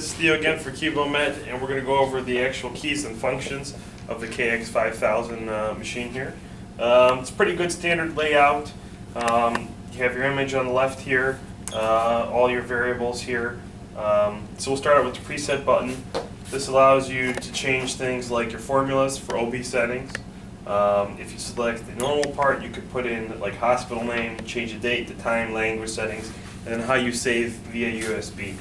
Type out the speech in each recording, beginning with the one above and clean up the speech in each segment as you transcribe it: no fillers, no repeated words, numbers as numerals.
this is Theo again for KeyboardMed, and we're going to go over the actual keys and functions of the KX5000 machine here. It's a pretty good standard layout. You have your image on the left here, all your variables here. So we'll start out with the preset button. This allows you to change things like your formulas for OB settings. If you select the normal part, you could put in like hospital name, change the date, the time, language settings, and then how you save via USB.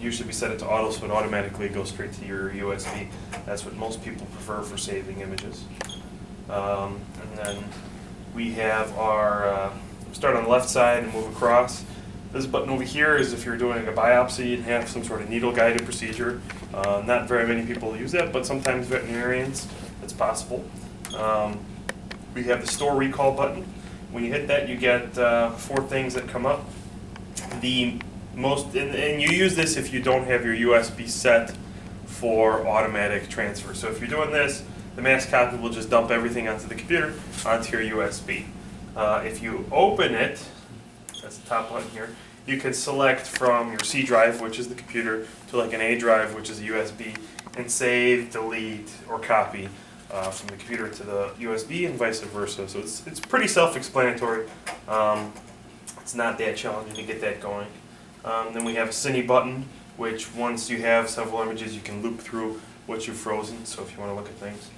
Usually we set it to auto, so it automatically goes straight to your USB. That's what most people prefer for saving images. And then we have our, start on the left side and move across. This button over here is if you're doing a biopsy and have some sort of needle-guided procedure. Not very many people use that, but sometimes veterinarians, it's possible. We have the store recall button. When you hit that, you get 4 things that come up. And you use this if you don't have your USB set for automatic transfer. So if you're doing this, the mass copy will just dump everything onto the computer, onto your USB. If you open it, that's the top button here, you can select from your C drive, which is the computer, to like an A drive, which is a USB, and save, delete, or copy from the computer to the USB and vice versa. So it's pretty self-explanatory. It's not that challenging to get that going. Then we have a Cine button, which once you have several images, you can loop through what you've frozen, so if you want to look at things.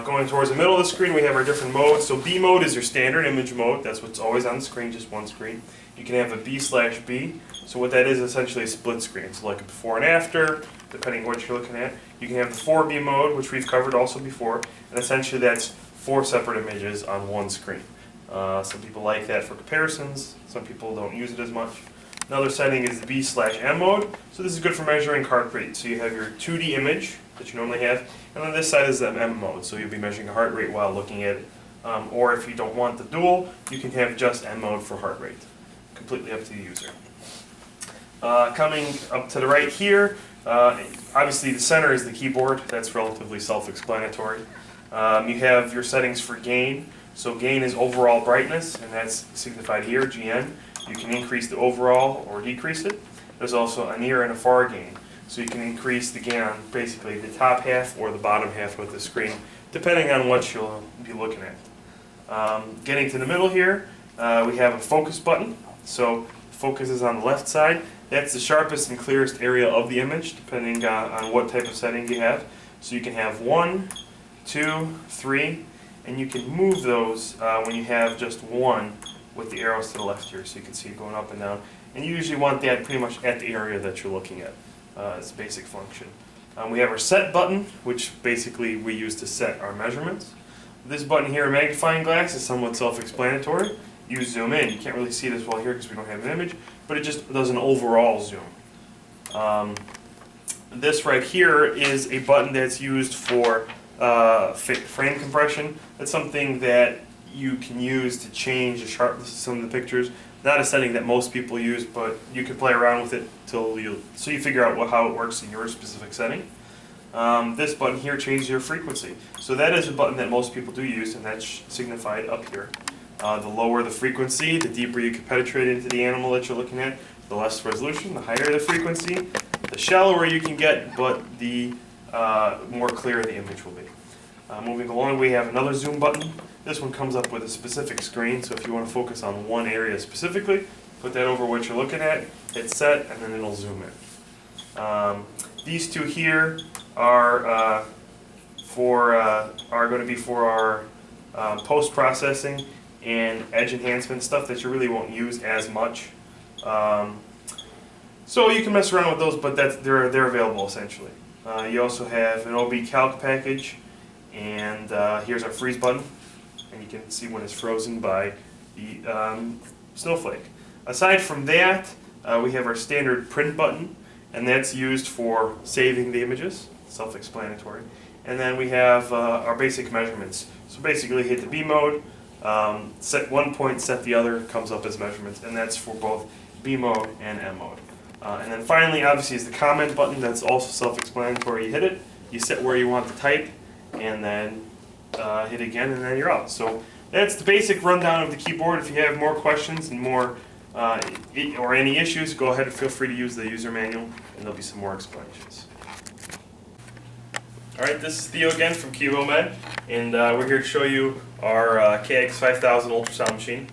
Going towards the middle of the screen, we have our different modes. So B mode is your standard image mode. That's what's always on the screen, just one screen. You can have a B/B. So what that is essentially a split screen. So like a before and after, depending on what you're looking at. You can have the 4B mode, which we've covered also before. And essentially that's 4 separate images on one screen. Some people like that for comparisons. Some people don't use it as much. Another setting is the B/M mode. So this is good for measuring heart rate. So you have your 2D image that you normally have, and on this side is the M mode. So you'll be measuring heart rate while looking at it. Or if you don't want the dual, you can have just M mode for heart rate. Completely up to the user. Coming up to the right here, obviously the center is the keyboard. That's relatively self-explanatory. You have your settings for gain. So gain is overall brightness, and that's signified here, GN. You can increase the overall or decrease it. There's also a near and a far gain. So you can increase the gain on basically the top half or the bottom half of the screen, depending on what you'll be looking at. Getting to the middle here, we have a focus button. So focus is on the left side. That's the sharpest and clearest area of the image, depending on what type of setting you have. So you can have 1, 2, 3, and you can move those when you have just one with the arrows to the left here, so you can see it going up and down. And you usually want that pretty much at the area that you're looking at. It's a basic function. We have our set button, which basically we use to set our measurements. This button here, a magnifying glass, is somewhat self-explanatory. You zoom in. You can't really see it as well here because we don't have an image, but it just does an overall zoom. This right here is a button that's used for frame compression. That's something that you can use to change the sharpness of some of the pictures. Not a setting that most people use, but you can play around with it so you figure out how it works in your specific setting. This button here changes your frequency. So that is a button that most people do use, and that's signified up here. The lower the frequency, the deeper you can penetrate into the animal that you're looking at, the less resolution, the higher the frequency, the shallower you can get, but the more clear the image will be. Moving along, we have another zoom button. This one comes up with a specific screen, so if you want to focus on one area specifically, put that over what you're looking at, hit set, and then it'll zoom in. These two here are going to be for our post-processing and edge enhancement stuff that you really won't use as much. So you can mess around with those, but they're available essentially. You also have an OB calc package, and here's our freeze button, and you can see when it's frozen by the snowflake. Aside from that, we have our standard print button, and that's used for saving the images, self-explanatory. And then we have our basic measurements. So basically hit the B mode, set one point, set the other, comes up as measurements, and that's for both B mode and M mode. And then finally, obviously, is the comment button. That's also self-explanatory. You hit it, you set where you want to type, and then hit again, and then you're out. So that's the basic rundown of the keyboard. If you have more questions and more or any issues, go ahead and feel free to use the user manual, and there'll be some more explanations. All right, this is Theo again from KivoMed, and we're here to show you our KX5000 ultrasound machine.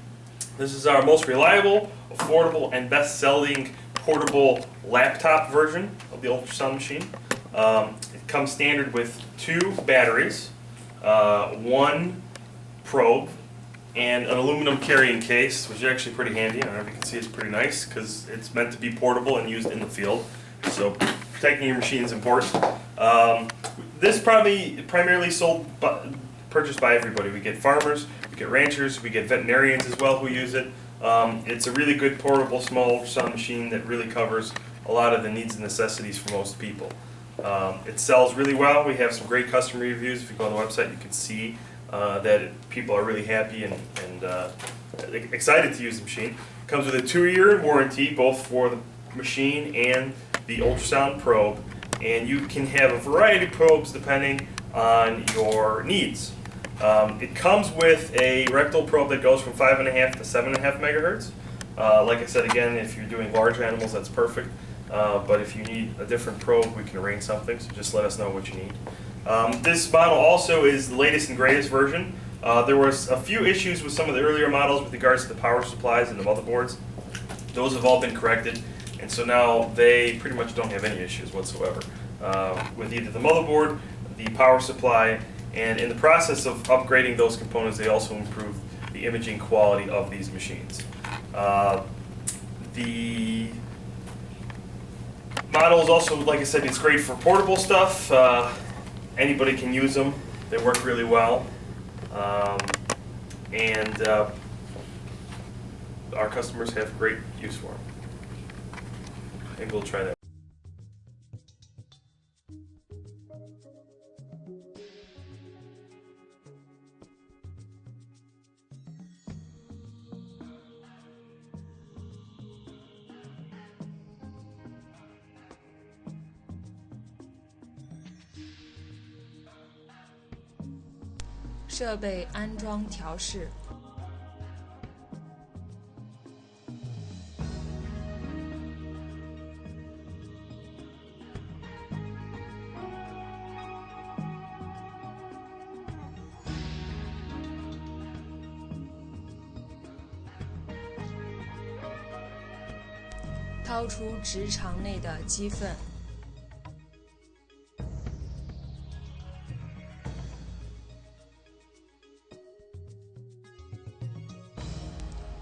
This is our most reliable, affordable, and best-selling portable laptop version of the ultrasound machine. It comes standard with 2 batteries, 1 probe, and an aluminum carrying case, which is actually pretty handy. I don't know if you can see, it's pretty nice because it's meant to be portable and used in the field. So protecting your machine is important. This primarily purchased by everybody. We get farmers, we get ranchers, we get veterinarians as well who use it. It's a really good portable small ultrasound machine that really covers a lot of the needs and necessities for most people. It sells really well. We have some great customer reviews. If you go on the website, you can see that people are really happy and excited to use the machine. It comes with a 2-year warranty, both for the machine and the ultrasound probe, and you can have a variety of probes depending on your needs. It comes with a rectal probe that goes from 5.5 to 7.5 megahertz. Like I said again, if you're doing large animals, that's perfect. But if you need a different probe, we can arrange something, so just let us know what you need. This model also is the latest and greatest version. There was a few issues with some of the earlier models with regards to the power supplies and the motherboards. Those have all been corrected, and so now they pretty much don't have any issues whatsoever with either the motherboard, the power supply, and in the process of upgrading those components, they also improved the imaging quality of these machines. The model is also, like I said, it's great for portable stuff. Anybody can use them. They work really well. And our customers have great use for them. Maybe we'll try that.设备安装调试。掏出直肠内的鸡粪。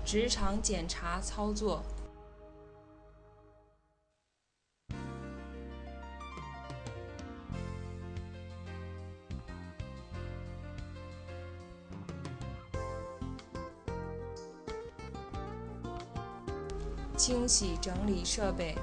直肠检查操作。清洗整理设备。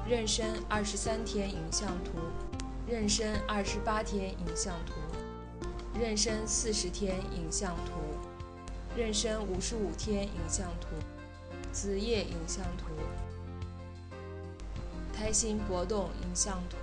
妊娠23天影像图，妊娠28天影像图，妊娠40天影像图，妊娠55天影像图，子叶影像图，胎心搏动影像图。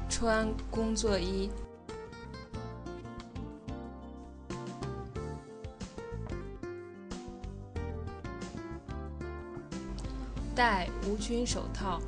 穿工作衣，戴无菌手套，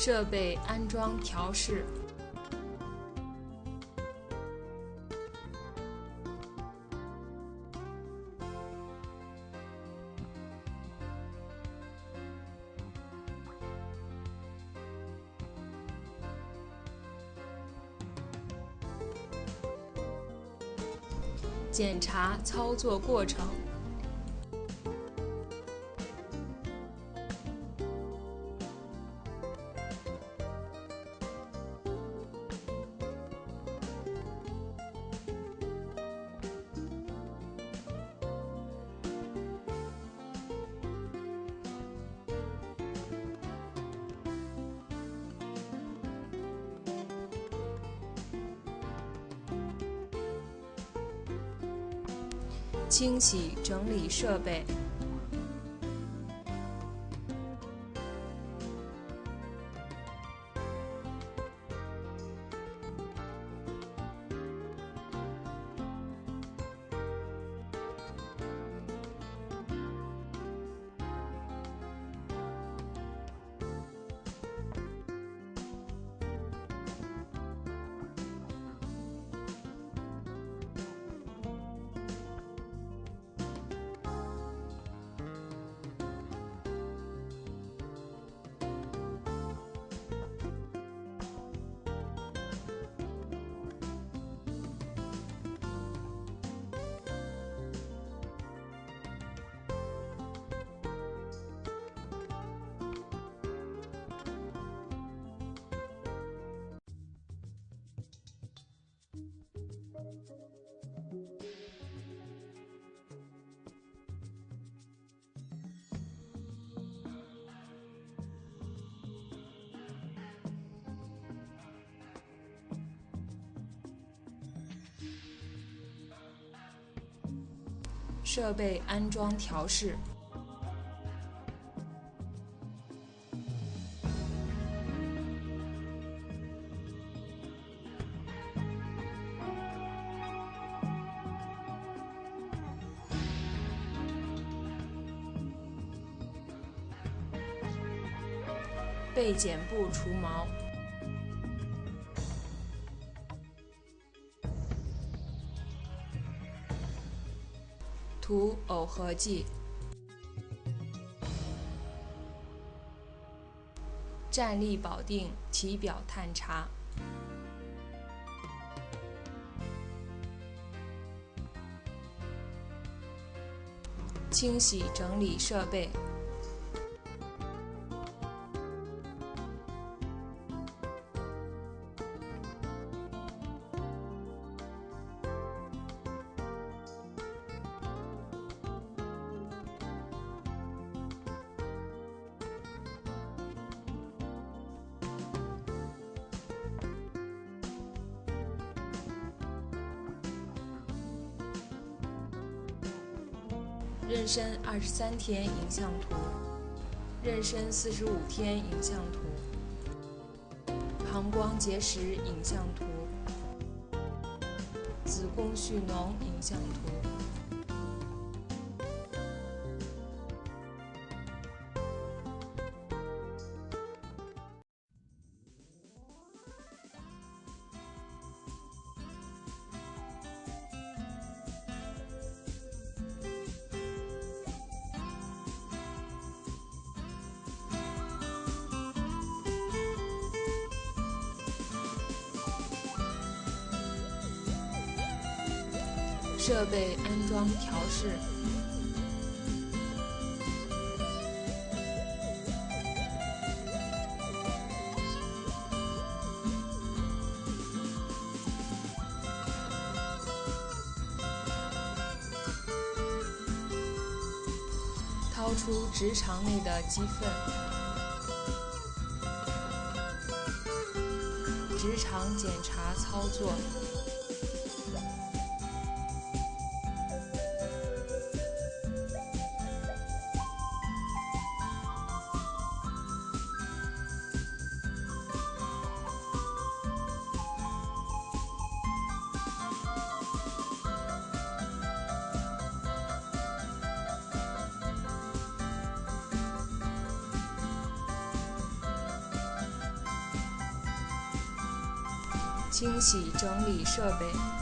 设备安装调试。检查操作过程。清洗整理设备。设备安装调试。背剪部除毛。涂耦合剂。站立保定体表探查。清洗整理设备。妊娠23天影像图，妊娠45天影像图，膀胱结石影像图，子宫蓄脓影像图。设备安装调试。掏出直肠内的鸡粪。直肠检查操作。清洗整理设备。